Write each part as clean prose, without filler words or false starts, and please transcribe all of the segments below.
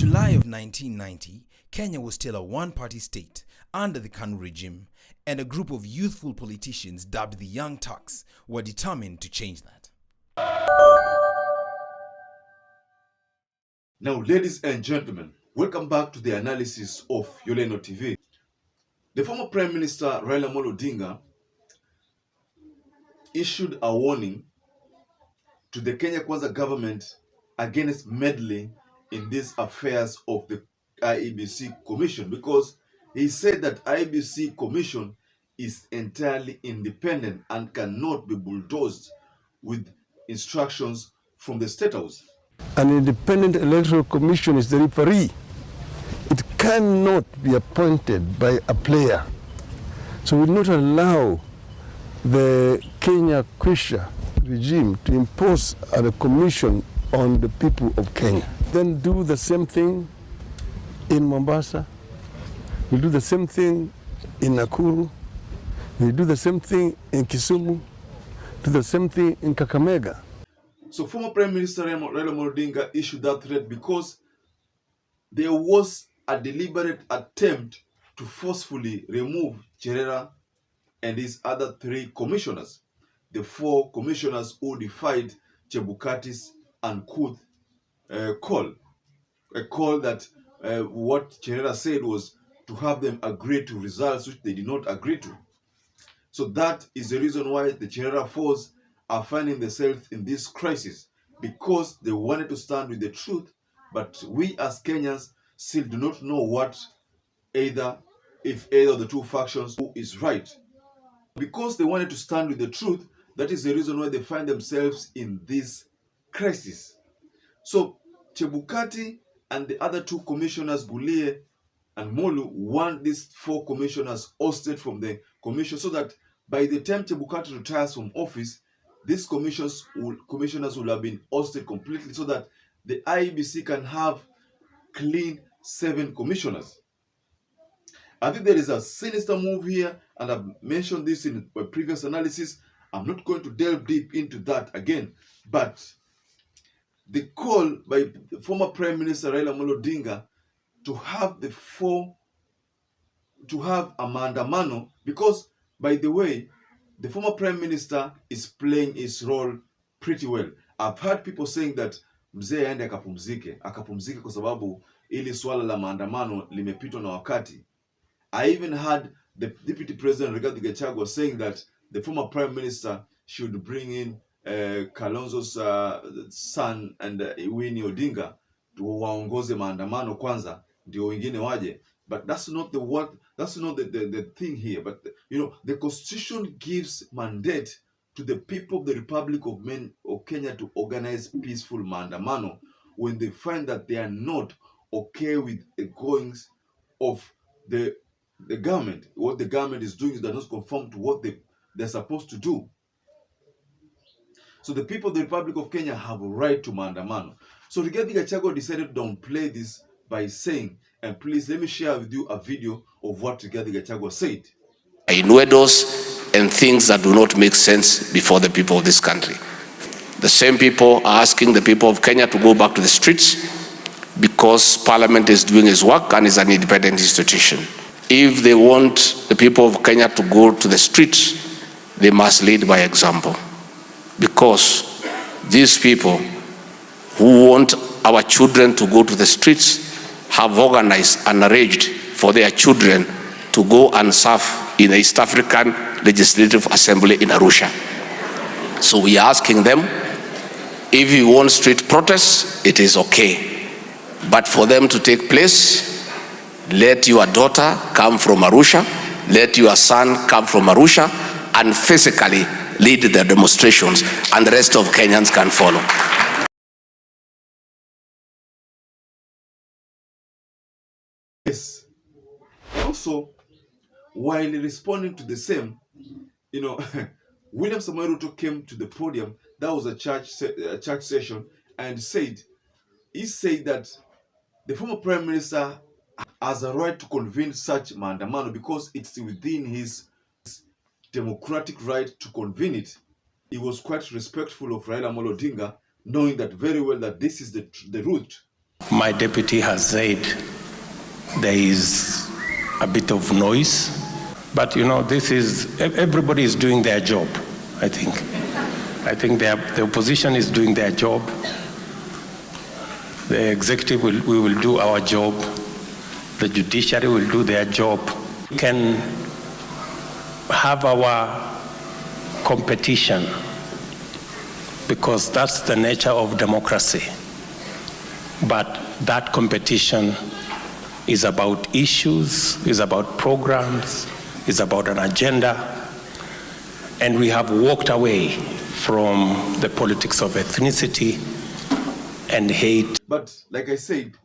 July of 1990, Kenya was still a one-party state under the KANU regime, and a group of youthful politicians dubbed the Young Turks were determined to change that. Now, ladies and gentlemen, welcome back to the analysis of Juliana TV. The former Prime Minister RAILA Odinga issued a warning to the KWANZA government against meddling in these affairs of the IEBC Commission, because he said that IEBC Commission is entirely independent and cannot be bulldozed with instructions from the State House. An independent electoral commission is the referee. It cannot be appointed by a player. So we will not allow the Kenya Kwisha regime to impose a commission on the people of Kenya. Then do the same thing in Mombasa. We'll do the same thing in Nakuru. We'll do the same thing in Kisumu. Do the same thing in Kakamega. So former Prime Minister RAILA Odinga issued that threat because there was a deliberate attempt to forcefully remove Cherera and his other 3 commissioners, the 4 commissioners who defied Chebukati's uncouth call. A call that what Cherera said was to have them agree to results which they did not agree to. So that is the reason why the Cherera force are finding themselves in this crisis, because they wanted to stand with the truth, but we as Kenyans still do not know if either of the 2 factions who is right. Because they wanted to stand with the truth, that is the reason why they find themselves in this crisis. So Chebukati and the other 2 commissioners, Gulie and Molu, want these 4 commissioners ousted from the commission, so that by the time Chebukati retires from office, these commissioners will have been ousted completely, so that the IEBC can have clean 7 commissioners. I think there is a sinister move here, and I've mentioned this in my previous analysis. I'm not going to delve deep into that again, but the call by the former Prime Minister RAILA Odinga to have a maandamano, because, by the way, the former Prime Minister is playing his role pretty well. I've heard people saying that mzee aende akapumzike kwa sababu ili swala la maandamano limepitwa na wakati. I even heard the Deputy President Rigathi Gachagua saying that the former Prime Minister should bring in Kalonzo's son and Winnie Odinga to waongoze maandamano kwanza ndio wengine waje. But that's not the thing here. But the Constitution gives mandate to the people of the Republic of Kenya to organize peaceful maandamano when they find that they are not okay with the goings of the government. What the government is doing does not conform to what they're supposed to do. So the people of the Republic of Kenya have a right to maandamano. So Rigathi Gachagua decided to downplay this by saying, and please let me share with you a video of what Rigathi Gachagua said. Innuendos and things that do not make sense before the people of this country. The same people are asking the people of Kenya to go back to the streets because Parliament is doing its work and is an independent institution. If they want the people of Kenya to go to the streets, they must lead by example. Because these people who want our children to go to the streets have organized and arranged for their children to go and serve in the East African Legislative Assembly in Arusha. So we are asking them, if you want street protests, it is okay. But for them to take place, let your daughter come from Arusha, let your son come from Arusha, and physically lead the demonstrations, and the rest of Kenyans can follow. Yes. Also, while responding to the same, William Samoei Ruto came to the podium. That was a church session, and he said that the former Prime Minister has a right to convene such maandamano because it's within his democratic right to convene it. He was quite respectful of Raila Odinga, knowing that very well that this is the route My deputy has said there is a bit of noise, but everybody is doing their job, I think. I think the opposition is doing their job. The executive we will do our job. The judiciary will do their job. We can have our competition because that's the nature of democracy. But that competition is about issues, is about programs, is about an agenda, and we have walked away from the politics of ethnicity and hate. But like I said,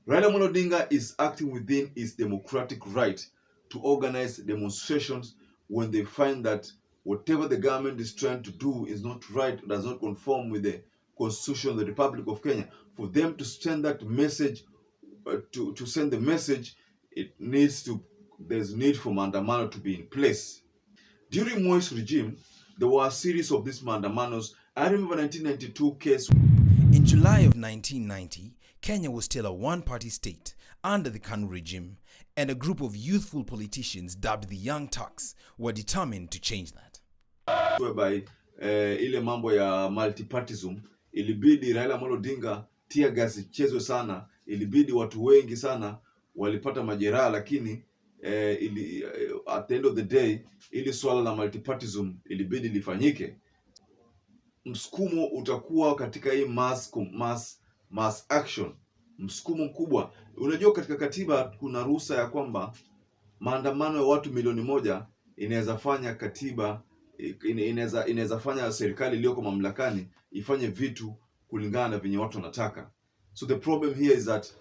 Raila Amolo Odinga is acting within his democratic right to organize demonstrations when they find that whatever the government is trying to do is not right, does not conform with the Constitution of the Republic of Kenya. For them to send that message, to send the message, there's need for maandamano to be in place. During Moi's regime, there were a series of these maandamanos. I remember 1992 case. In July of 1990, Kenya was still a one-party state under the KANU regime, and a group of youthful politicians dubbed the Young Turks were determined to change that. Whereby ile mambo ya multipartism, ilibidi Raila Amolo Odinga tear gas ichezwe sana, ilibidi watu wengi sana walipata majeraha, lakini at the end of the day ili swala la multipartism ilibidi lifanyike. Msukumo utakuwa katika hii mass action, msukumo mkubwa. Unajua katika katiba kuna ruhusa ya kwamba maandamano ya watu milioni 1 inaweza fanya katiba, inaweza fanya serikali iliyoko mamlakani ifanye vitu kulingana na venye watu wanataka. So the problem here is that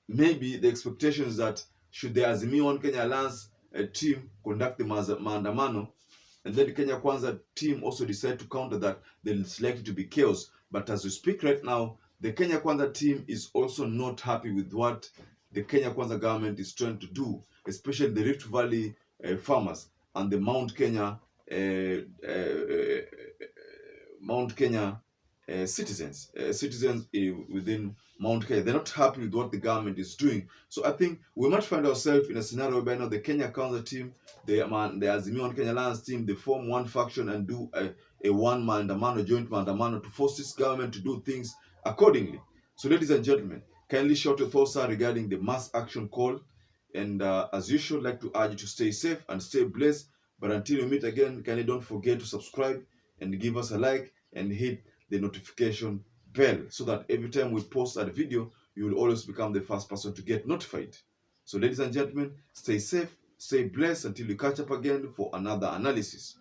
maybe the expectation is that should the Azimio One Kenya Alliance team conduct the maandamano, and then the Kenya Kwanza team also decide to counter that, then it's likely to be chaos. But as we speak right now, the Kenya Kwanza team is also not happy with what the Kenya Kwanza government is trying to do, especially the Rift Valley farmers and the Mount Kenya citizens within Mount Kenya. They're not happy with what the government is doing. So I think we might find ourselves in a scenario whereby now the Kenya Kwanza team, the Azimio One Kenya Alliance team, they form one faction and do a one maandamano, joint maandamano, to force this government to do things accordingly. So ladies and gentlemen, kindly shout your thoughts regarding the mass action call. And as usual, I'd like to urge you to stay safe and stay blessed. But until we meet again, kindly don't forget to subscribe and give us a like and hit the notification bell so that every time we post a video, you will always become the first person to get notified. So ladies and gentlemen, stay safe, stay blessed until we catch up again for another analysis.